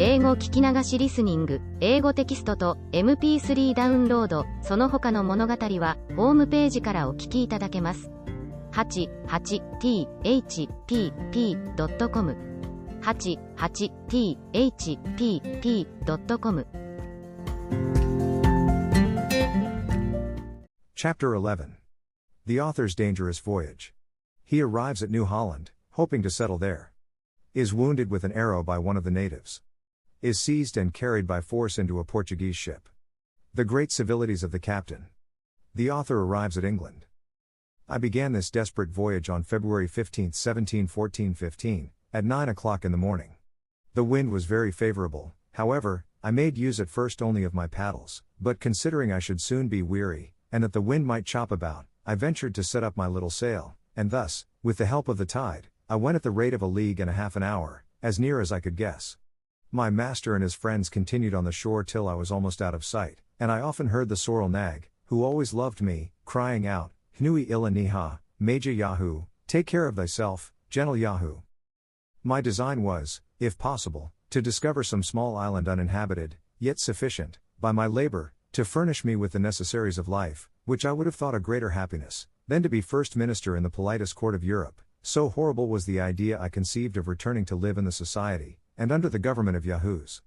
英語聞き流しリスニング、英語テキストと MP3 ダウンロード、その他の物語はホームページからお聞きいただけます。88thpp.com 88thpp.com Chapter 11. The Author's Dangerous Voyage. He arrives at New Holland, hoping to settle there. Is wounded with an arrow by one of the natives. Is seized and carried by force into a Portuguese ship. The great civilities of the captain. The author arrives at England. I began this desperate voyage on February 15, 1714-15, at 9 o'clock in the morning. The wind was very favorable, however, I made use at first only of my paddles, but considering I should soon be weary, and that the wind might chop about, I ventured to set up my little sail, and thus, with the help of the tide, I went at the rate of 1.5 leagues an hour, as near as I could guess. My master and his friends continued on the shore till I was almost out of sight, and I often heard the sorrel nag, who always loved me, crying out, Hnui illa niha, Major Yahoo, take care of thyself, gentle Yahoo. My design was, if possible, to discover some small island uninhabited, yet sufficient, by my labor, to furnish me with the necessaries of life, which I would have thought a greater happiness, than to be first minister in the politest court of Europe. So horrible was the idea I conceived of returning to live in the society, and under the government of Yahoos.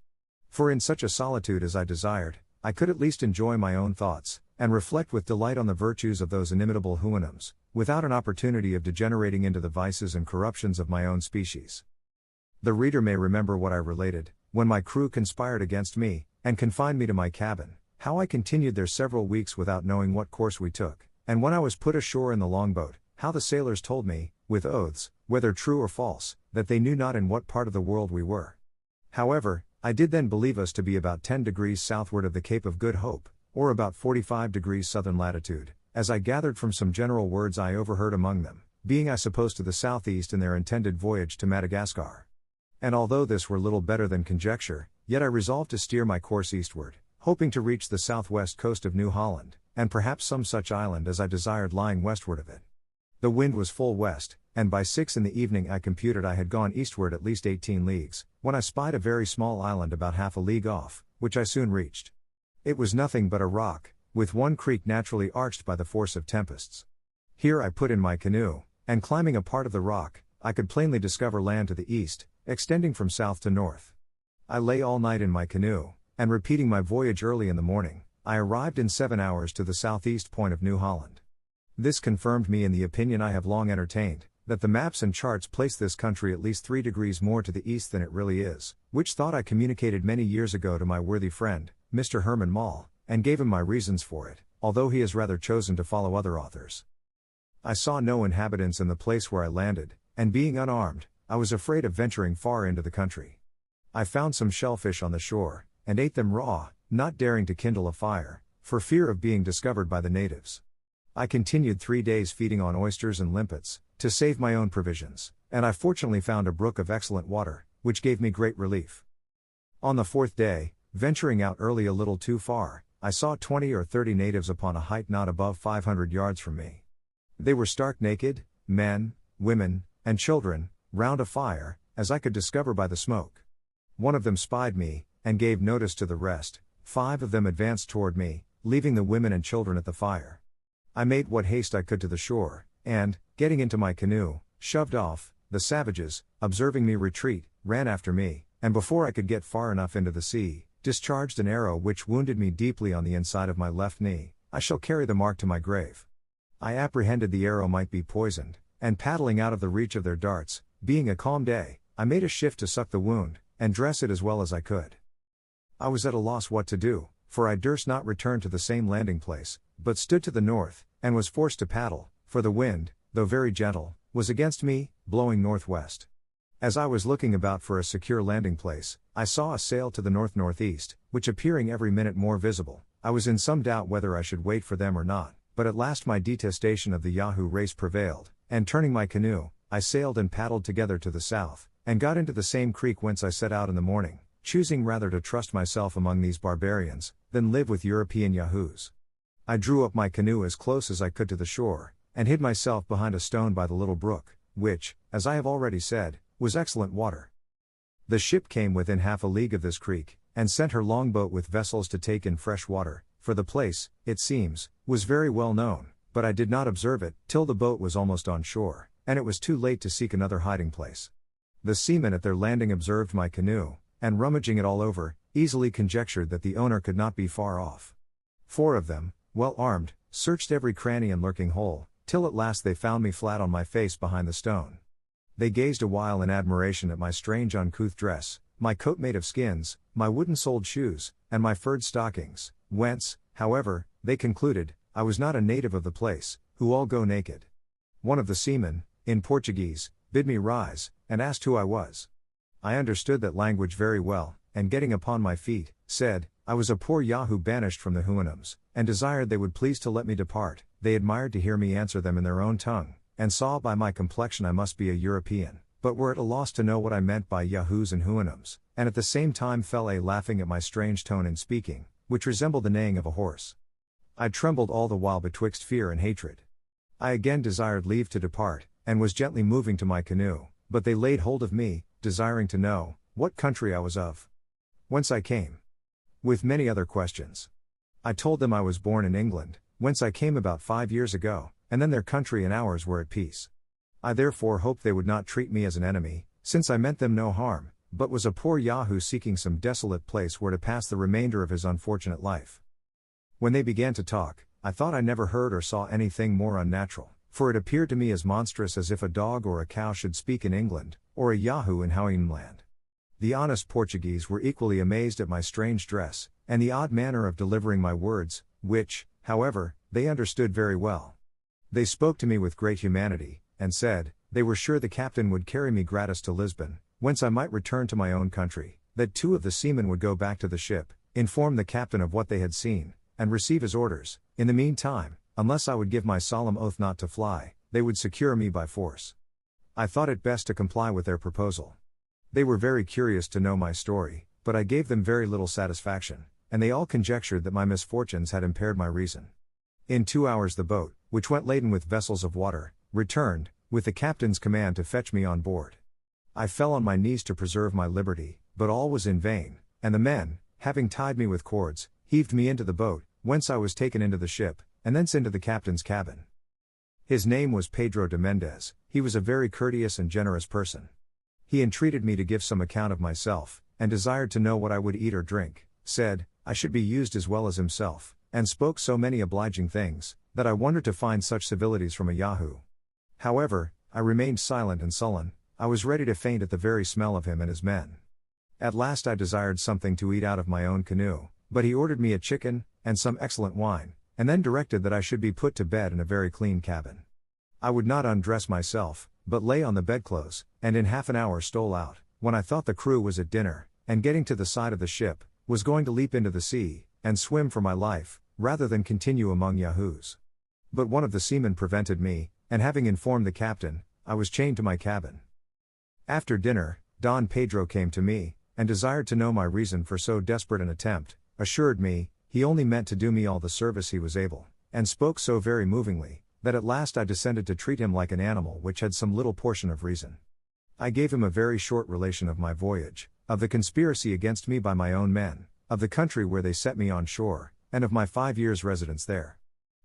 For in such a solitude as I desired, I could at least enjoy my own thoughts, and reflect with delight on the virtues of those inimitable Houyhnhnms, without an opportunity of degenerating into the vices and corruptions of my own species. The reader may remember what I related, when my crew conspired against me, and confined me to my cabin, how I continued there several weeks without knowing what course we took, and when I was put ashore in the longboat, how the sailors told me, with oaths, whether true or false, that they knew not in what part of the world we were. However, I did then believe us to be about 10 degrees southward of the Cape of Good Hope, or about 45 degrees southern latitude, as I gathered from some general words I overheard among them, being I suppose to the southeast in their intended voyage to Madagascar. And although this were little better than conjecture, yet I resolved to steer my course eastward, hoping to reach the southwest coast of New Holland, and perhaps some such island as I desired lying westward of it. The wind was full west, and by 6 in the evening I computed I had gone eastward at least 18 leagues, when I spied a very small island about half a league off, which I soon reached. It was nothing but a rock, with one creek naturally arched by the force of tempests. Here I put in my canoe, and climbing a part of the rock, I could plainly discover land to the east, extending from south to north. I lay all night in my canoe, and repeating my voyage early in the morning, I arrived in 7 hours to the southeast point of New Holland. This confirmed me in the opinion I have long entertained, that the maps and charts place this country at least 3 degrees more to the east than it really is, which thought I communicated many years ago to my worthy friend, Mr. Herman Mall, and gave him my reasons for it, although he has rather chosen to follow other authors. I saw no inhabitants in the place where I landed, and being unarmed, I was afraid of venturing far into the country. I found some shellfish on the shore, and ate them raw, not daring to kindle a fire, for fear of being discovered by the natives. I continued 3 days feeding on oysters and limpets, to save my own provisions, and I fortunately found a brook of excellent water, which gave me great relief. On the 4th day, venturing out early a little too far, I saw 20 or 30 natives upon a height not above 500 yards from me. They were stark naked, men, women, and children, round a fire, as I could discover by the smoke. One of them spied me, and gave notice to the rest. 5 of them advanced toward me, leaving the women and children at the fire. I made what haste I could to the shore, and, getting into my canoe, shoved off. The savages, observing me retreat, ran after me, and before I could get far enough into the sea, discharged an arrow which wounded me deeply on the inside of my left knee. I shall carry the mark to my grave. I apprehended the arrow might be poisoned, and paddling out of the reach of their darts, being a calm day, I made a shift to suck the wound, and dress it as well as I could. I was at a loss what to do, for I durst not return to the same landing place, but stood to the north, and was forced to paddle, for the wind, though very gentle, was against me, blowing northwest. As I was looking about for a secure landing place, I saw a sail to the north-northeast, which appearing every minute more visible, I was in some doubt whether I should wait for them or not, but at last my detestation of the Yahoo race prevailed, and turning my canoe, I sailed and paddled together to the south, and got into the same creek whence I set out in the morning, choosing rather to trust myself among these barbarians, than live with European Yahoos. I drew up my canoe as close as I could to the shore, and hid myself behind a stone by the little brook, which, as I have already said, was excellent water. The ship came within half a league of this creek, and sent her longboat with vessels to take in fresh water, for the place, it seems, was very well known, but I did not observe it, till the boat was almost on shore, and it was too late to seek another hiding place. The seamen at their landing observed my canoe, and rummaging it all over, easily conjectured that the owner could not be far off. 4 of them, well armed, searched every cranny and lurking hole, till at last they found me flat on my face behind the stone. They gazed a while in admiration at my strange uncouth dress, my coat made of skins, my wooden-soled shoes, and my furred stockings, whence, however, they concluded, I was not a native of the place, who all go naked. One of the seamen, in Portuguese, bid me rise, and asked who I was. I understood that language very well, and getting upon my feet, said, I was a poor Yahoo banished from the Houyhnhnms, and desired they would please to let me depart. They admired to hear me answer them in their own tongue, and saw by my complexion I must be a European, but were at a loss to know what I meant by Yahoos and Houyhnhnms, and at the same time fell a laughing at my strange tone in speaking, which resembled the neighing of a horse. I trembled all the while betwixt fear and hatred. I again desired leave to depart, and was gently moving to my canoe, but they laid hold of me, desiring to know what country I was of, whence I came, with many other questions. I told them I was born in England, whence I came about 5 years ago, and then their country and ours were at peace. I therefore hoped they would not treat me as an enemy, since I meant them no harm, but was a poor Yahoo seeking some desolate place where to pass the remainder of his unfortunate life. When they began to talk, I thought I never heard or saw anything more unnatural, for it appeared to me as monstrous as if a dog or a cow should speak in England, or a Yahoo in Houyhnhnmland. The honest Portuguese were equally amazed at my strange dress, and the odd manner of delivering my words, which, however, they understood very well. They spoke to me with great humanity, and said, they were sure the captain would carry me gratis to Lisbon, whence I might return to my own country, that 2 of the seamen would go back to the ship, inform the captain of what they had seen, and receive his orders. In the meantime, unless I would give my solemn oath not to fly, they would secure me by force. I thought it best to comply with their proposal. They were very curious to know my story, but I gave them very little satisfaction, and they all conjectured that my misfortunes had impaired my reason. In 2 hours the boat, which went laden with vessels of water, returned, with the captain's command to fetch me on board. I fell on my knees to preserve my liberty, but all was in vain, and the men, having tied me with cords, heaved me into the boat, whence I was taken into the ship, and thence into the captain's cabin. His name was Pedro de Mendez. He was a very courteous and generous person. He entreated me to give some account of myself, and desired to know what I would eat or drink, said, I should be used as well as himself, and spoke so many obliging things, that I wondered to find such civilities from a Yahoo. However, I remained silent and sullen. I was ready to faint at the very smell of him and his men. At last I desired something to eat out of my own canoe, but he ordered me a chicken, and some excellent wine, and then directed that I should be put to bed in a very clean cabin. I would not undress myself, but lay on the bedclothes, and in half an hour stole out, when I thought the crew was at dinner, and getting to the side of the ship, was going to leap into the sea, and swim for my life, rather than continue among Yahoos. But one of the seamen prevented me, and having informed the captain, I was chained to my cabin. After dinner, Don Pedro came to me, and desired to know my reason for so desperate an attempt, assured me, he only meant to do me all the service he was able, and spoke so very movingly, that at last I descended to treat him like an animal which had some little portion of reason. I gave him a very short relation of my voyage, of the conspiracy against me by my own men, of the country where they set me on shore, and of my 5 years' residence there.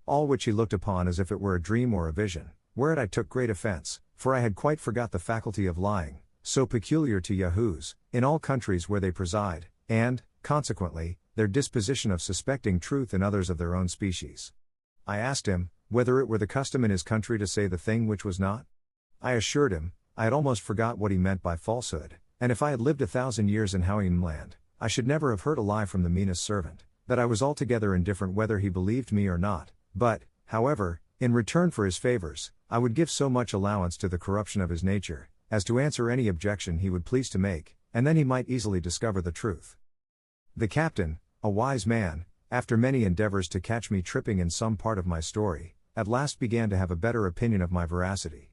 All which he looked upon as if it were a dream or a vision, whereat I took great offense, for I had quite forgot the faculty of lying, so peculiar to Yahoos, in all countries where they preside, and, consequently, their disposition of suspecting truth in others of their own species. I asked him, whether it were the custom in his country to say the thing which was not? I assured him, I had almost forgot what he meant by falsehood, and if I had lived 1,000 years in Houyhnhnmland, I should never have heard a lie from the meanest servant, that I was altogether indifferent whether he believed me or not, but, however, in return for his favors, I would give so much allowance to the corruption of his nature, as to answer any objection he would please to make, and then he might easily discover the truth. The captain, a wise man, after many endeavors to catch me tripping in some part of my story, at last began to have a better opinion of my veracity.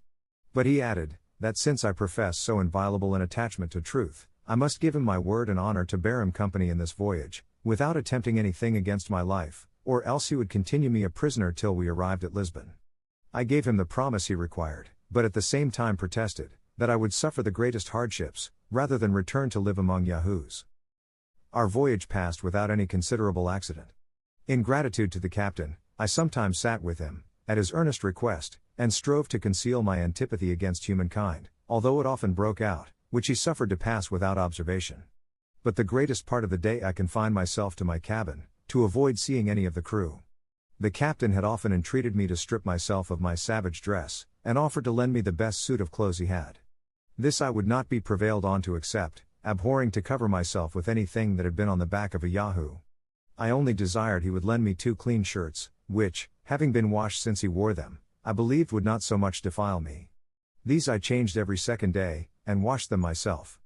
But he added, that since I profess so inviolable an attachment to truth, I must give him my word and honor to bear him company in this voyage, without attempting anything against my life, or else he would continue me a prisoner till we arrived at Lisbon. I gave him the promise he required, but at the same time protested, that I would suffer the greatest hardships, rather than return to live among Yahoos. Our voyage passed without any considerable accident. In gratitude to the captain, I sometimes sat with him, at his earnest request, and strove to conceal my antipathy against humankind, although it often broke out, which he suffered to pass without observation. But the greatest part of the day I confined myself to my cabin, to avoid seeing any of the crew. The captain had often entreated me to strip myself of my savage dress, and offered to lend me the best suit of clothes he had. This I would not be prevailed on to accept, abhorring to cover myself with anything that had been on the back of a Yahoo. I only desired he would lend me 2 clean shirts, which, having been washed since he wore them, I believed would not so much defile me. These I changed every second day, and washed them myself.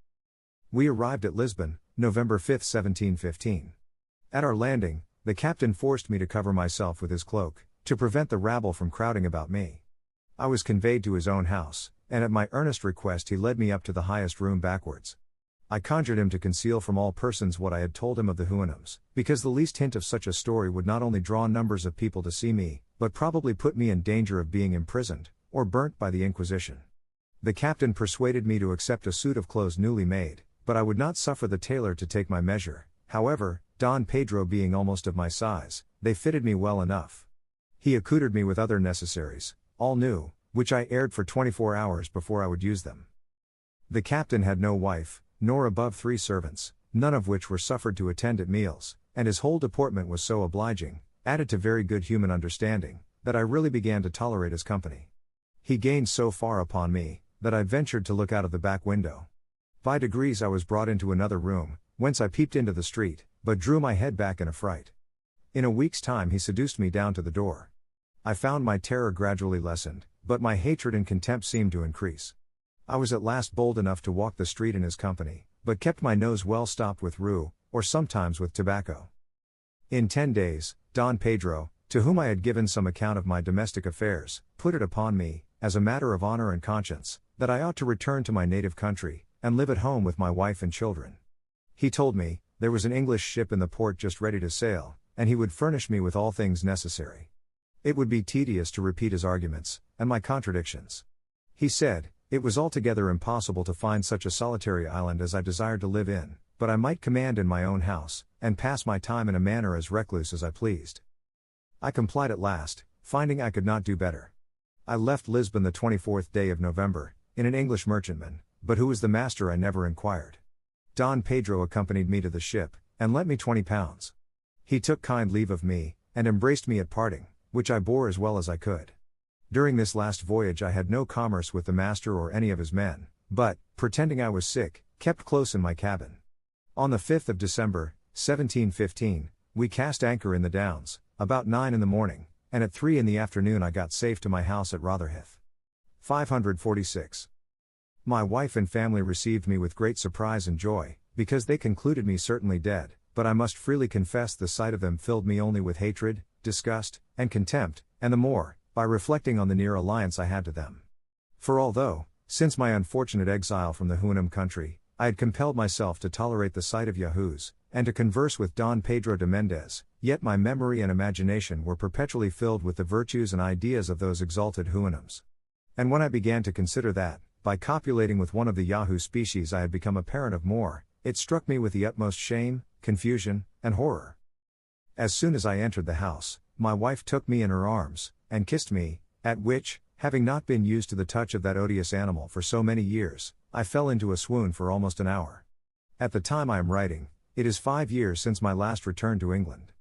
We arrived at Lisbon, November 5, 1715. At our landing, the captain forced me to cover myself with his cloak, to prevent the rabble from crowding about me. I was conveyed to his own house, and at my earnest request he led me up to the highest room backwards. I conjured him to conceal from all persons what I had told him of the Houyhnhnms, because the least hint of such a story would not only draw numbers of people to see me, but probably put me in danger of being imprisoned, or burnt by the Inquisition. The captain persuaded me to accept a suit of clothes newly made, but I would not suffer the tailor to take my measure. However, Don Pedro being almost of my size, they fitted me well enough. He accoutred me with other necessaries, all new, which I aired for 24 hours before I would use them. The captain had no wife, nor above 3 servants, none of which were suffered to attend at meals, and his whole deportment was so obliging, added to very good human understanding, that I really began to tolerate his company. He gained so far upon me, that I ventured to look out of the back window. By degrees I was brought into another room, whence I peeped into the street, but drew my head back in a fright. In a week's time he seduced me down to the door. I found my terror gradually lessened, but my hatred and contempt seemed to increase. I was at last bold enough to walk the street in his company, but kept my nose well stopped with rue, or sometimes with tobacco. In 10 days, Don Pedro, to whom I had given some account of my domestic affairs, put it upon me, as a matter of honor and conscience, that I ought to return to my native country, and live at home with my wife and children. He told me, there was an English ship in the port just ready to sail, and he would furnish me with all things necessary. It would be tedious to repeat his arguments, and my contradictions. He said, it was altogether impossible to find such a solitary island as I desired to live in, but I might command in my own house, and pass my time in a manner as recluse as I pleased. I complied at last, finding I could not do better. I left Lisbon the 24th day of November, in an English merchantman, but who was the master I never inquired. Don Pedro accompanied me to the ship, and lent me £20. He took kind leave of me, and embraced me at parting, which I bore as well as I could. During this last voyage I had no commerce with the master or any of his men, but, pretending I was sick, kept close in my cabin. On the 5th of December, 1715, we cast anchor in the Downs, about 9 in the morning, and at 3 in the afternoon I got safe to my house at Rotherhithe. 546. My wife and family received me with great surprise and joy, because they concluded me certainly dead, but I must freely confess the sight of them filled me only with hatred, disgust, and contempt, and the more, by reflecting on the near alliance I had to them. For although, since my unfortunate exile from the Houyhnhnm country, I had compelled myself to tolerate the sight of Yahoos, and to converse with Don Pedro de Mendez, yet my memory and imagination were perpetually filled with the virtues and ideas of those exalted Houyhnhnms. And when I began to consider that, by copulating with one of the Yahoo species I had become a parent of more, it struck me with the utmost shame, confusion, and horror. As soon as I entered the house, my wife took me in her arms, and kissed me, at which, having not been used to the touch of that odious animal for so many years, I fell into a swoon for almost an hour. At the time I am writing, it is 5 years since my last return to England.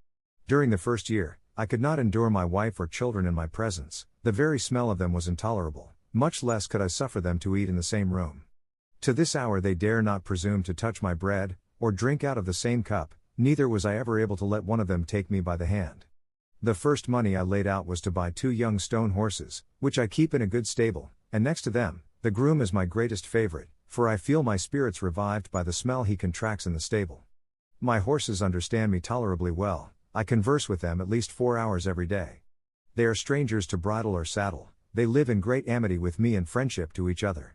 During the first year, I could not endure my wife or children in my presence, the very smell of them was intolerable, much less could I suffer them to eat in the same room. To this hour they dare not presume to touch my bread, or drink out of the same cup, neither was I ever able to let one of them take me by the hand. The first money I laid out was to buy 2 young stone horses, which I keep in a good stable, and next to them, the groom is my greatest favorite, for I feel my spirits revived by the smell he contracts in the stable. My horses understand me tolerably well, I converse with them at least 4 hours every day. They are strangers to bridle or saddle, they live in great amity with me and friendship to each other.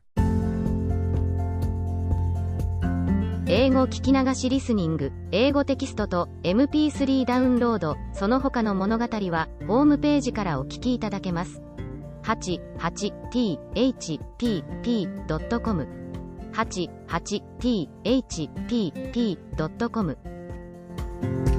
英語聞き流しリスニング、英語テキストと MP3 ダウンロード、その他の物語はホームページからお聞きいただけます。88thpp.com 88thpp.com